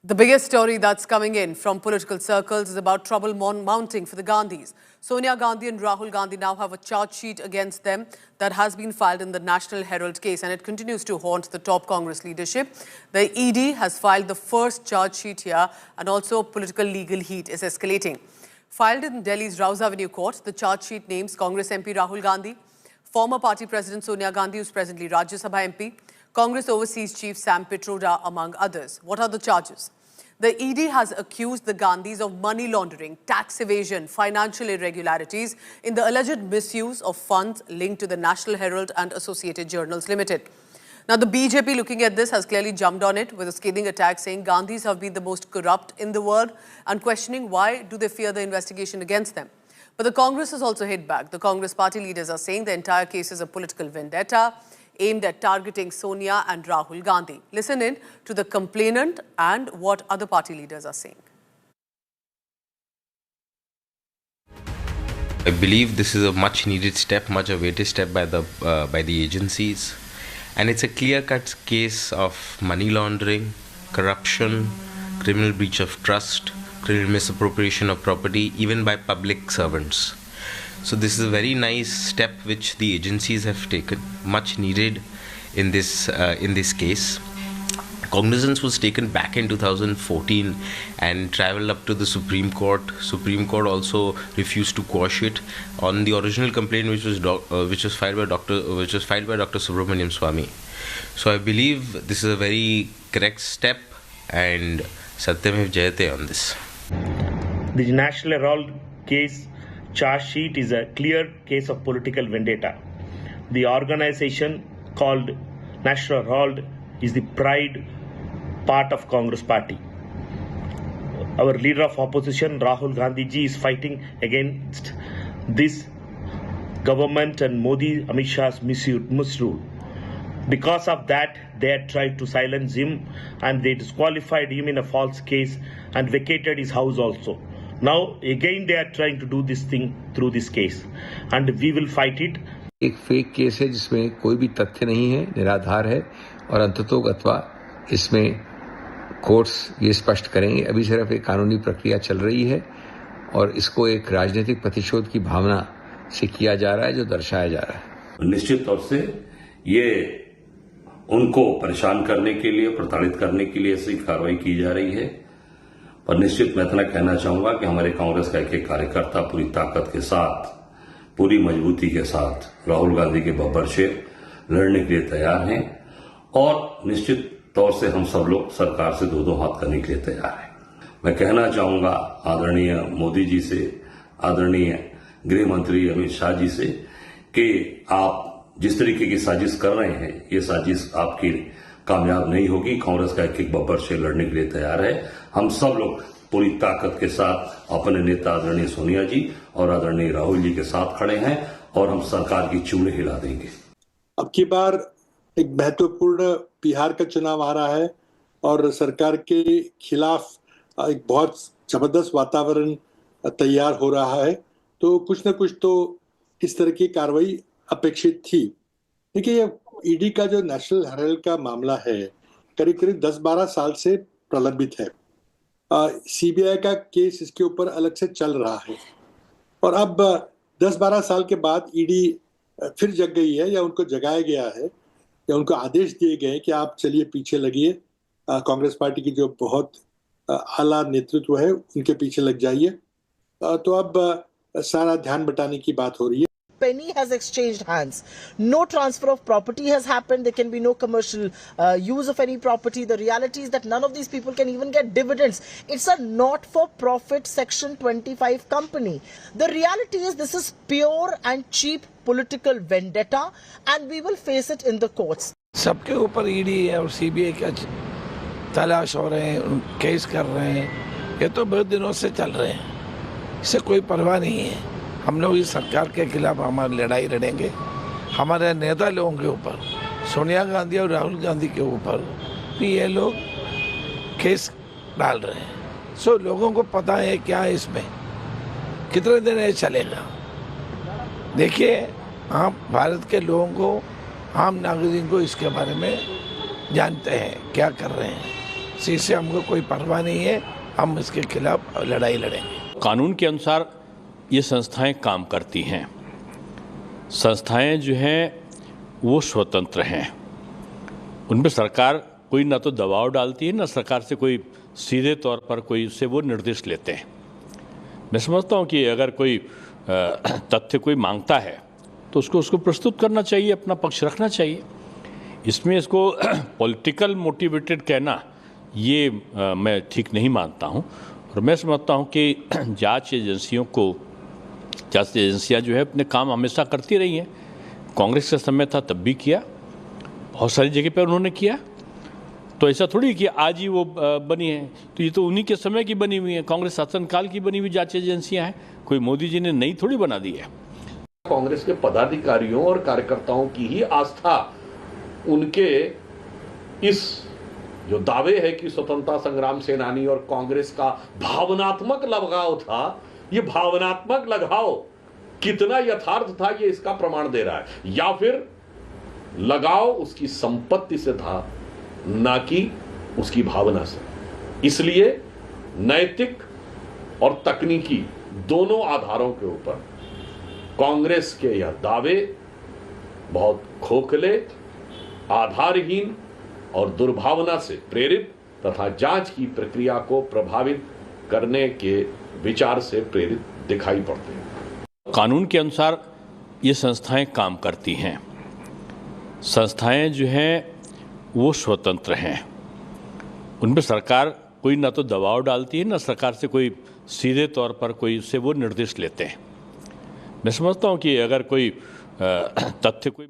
The biggest story that's coming in from political circles is about trouble mounting for the Gandhis. Sonia Gandhi and Rahul Gandhi now have a charge sheet against them that has been filed in the National Herald case, and it continues to haunt the top Congress leadership. The ED has filed the first charge sheet here, and also political legal heat is escalating. Filed in Delhi's Rouse Avenue court, the charge sheet names Congress MP Rahul Gandhi, former party president Sonia Gandhi, who is presently Rajya Sabha MP, Congress Overseas Chief Sam Pitroda, among others. What are the charges? The ED has accused the Gandhis of money laundering, tax evasion, financial irregularities in the alleged misuse of funds linked to the National Herald and Associated Journals Limited. Now, the BJP, looking at this, has clearly jumped on it with a scathing attack saying Gandhis have been the most corrupt in the world and questioning why do they fear the investigation against them. But the Congress has also hit back. The Congress party leaders are saying the entire case is a political vendetta aimed at targeting Sonia and Rahul Gandhi. Listen in to the complainant and what other party leaders are saying. I believe this is a much needed step, much awaited step by the agencies, and it's a clear-cut case of money laundering, corruption, criminal breach of trust, criminal misappropriation of property, even by public servants. So this is a very nice step which the agencies have taken, much needed in this case. Cognizance was taken back in 2014 and travelled up to the Supreme Court. Supreme Court also refused to quash it on the original complaint, which was filed by Dr. Subramaniam Swamy. So I believe this is a very correct step, and Satyamev Jayate on this. The National Herald case charge sheet is a clear case of political vendetta. The organization called National Herald is the pride part of Congress party. Our leader of opposition, Rahul Gandhi ji, is fighting against this government and Modi, Amit Shah's misrule. Because of that, they had tried to silence him and they disqualified him in a false case and vacated his house also. Now again they are trying to do this thing through this case, and we will fight it. एक fake case है जिसमें कोई भी तथ्य नहीं है, निराधार है, और अंततोगत्वा इसमें कोर्ट्स ये स्पष्ट करेंगे। अभी सिर्फ एक कानूनी प्रक्रिया चल रही है और इसको एक राजनीतिक प्रतिशोध की भावना से किया जा रहा है, जो दर्शाया जा रहा है। निश्चित तौर से ये उनको परेशान करने के लिए, प्रताड़ित करने के लिए ऐसी कार्रवाई की जा रही है। पर निश्चित मैं इतना कहना चाहूंगा कि हमारे कांग्रेस का एक कार्यकर्ता पूरी ताकत के साथ, पूरी मजबूती के साथ राहुल गांधी के बब्बर शेर लड़ने के लिए तैयार हैं, और निश्चित तौर से हम सब लोग सरकार से दो हाथ करने के लिए तैयार हैं। मैं कहना चाहूंगा आदरणीय मोदी जी से, आदरणीय गृह मंत्री अमित शाह जी से, कि आप जिस तरीके की साजिश कर रहे हैं, ये साजिश आपकी कामयाब नहीं होगी। कांग्रेस का एक बब्बर शेर लड़ने के लिए तैयार है। हम सब लोग पूरी ताकत के साथ अपने नेता आदरणीय सोनिया जी और आदरणीय राहुल जी के साथ खड़े हैं, और हम सरकार की चूड़े हिला देंगे। अब की बार एक महत्वपूर्ण बिहार का चुनाव आ रहा है और सरकार के खिलाफ एक बहुत जबरदस्त वातावरण तैयार हो रहा है, तो कुछ न कुछ तो इस तरह की कार्रवाई अपेक्षित थी। देखिए, ईडी का जो नेशनल हेराल्ड का मामला है, करीब करीब 10-12 साल से प्रलंबित है। सीबीआई का केस इसके ऊपर अलग से चल रहा है, और अब 10-12 साल के बाद ईडी फिर जग गई है, या उनको जगाया गया है, या उनको आदेश दिए गए कि आप चलिए पीछे लगिए, कांग्रेस पार्टी की जो बहुत आला नेतृत्व है उनके पीछे लग जाइए। तो अब सारा ध्यान बटाने की बात हो रही है। Penny has exchanged hands. No transfer of property has happened. There can be no commercial use of any property. The reality is that none of these people can even get dividends. It's a not-for-profit Section 25 company. The reality is this is pure and cheap political vendetta, and we will face it in the courts. सबके ऊपर ED और CBI का तलाश हो रहे हैं, case कर रहे हैं। ये तो बहुत दिनों से चल रहे हैं, इससे कोई परवाह नहीं है। हम लोग इस सरकार के खिलाफ हमारी लड़ाई लड़ेंगे। हमारे नेता लोगों के ऊपर, सोनिया गांधी और राहुल गांधी के ऊपर भी ये लोग केस डाल रहे हैं। सो लोगों को पता है क्या है इसमें, कितने दिन ये चलेगा। देखिए, आप भारत के लोगों को, आम नागरिकों को इसके बारे में जानते हैं क्या कर रहे हैं। इस चीज़ से हमको कोई परवाह नहीं है, हम इसके खिलाफ लड़ाई लड़ेंगे। कानून के अनुसार ये संस्थाएं काम करती हैं। संस्थाएं जो हैं वो स्वतंत्र हैं, उन पर सरकार कोई ना तो दबाव डालती है, ना सरकार से कोई सीधे तौर पर कोई उससे वो निर्देश लेते हैं। मैं समझता हूँ कि अगर कोई तथ्य कोई मांगता है तो उसको प्रस्तुत करना चाहिए, अपना पक्ष रखना चाहिए। इसमें इसको पॉलिटिकल मोटिवेटेड कहना ये मैं ठीक नहीं मानता हूँ। और मैं समझता हूँ कि जांच एजेंसियाँ जो है अपने काम हमेशा करती रही हैं। कांग्रेस का समय था तब भी किया, बहुत सारी जगह पर उन्होंने किया। तो ऐसा थोड़ी कि आज ही वो बनी है, तो ये तो उन्हीं के समय की बनी हुई है, कांग्रेस शासनकाल की बनी हुई जांच एजेंसियां हैं, कोई मोदी जी ने नई थोड़ी बना दी है। कांग्रेस के पदाधिकारियों और कार्यकर्ताओं की ही आस्था उनके इस जो दावे है कि स्वतंत्रता संग्राम सेनानी और कांग्रेस का भावनात्मक लगाव था, ये भावनात्मक लगाव कितना यथार्थ था ये इसका प्रमाण दे रहा है, या फिर लगाव उसकी संपत्ति से था ना कि उसकी भावना से। इसलिए नैतिक और तकनीकी दोनों आधारों के ऊपर कांग्रेस के यह दावे बहुत खोखले, आधारहीन और दुर्भावना से प्रेरित तथा जांच की प्रक्रिया को प्रभावित करने के विचार से प्रेरित दिखाई पड़ते हैं। कानून के अनुसार ये संस्थाएं काम करती हैं। संस्थाएं जो हैं वो स्वतंत्र हैं, उन पर सरकार कोई ना तो दबाव डालती है, ना सरकार से कोई सीधे तौर पर कोई उससे वो निर्देश लेते हैं। मैं समझता हूँ कि अगर कोई तथ्य कोई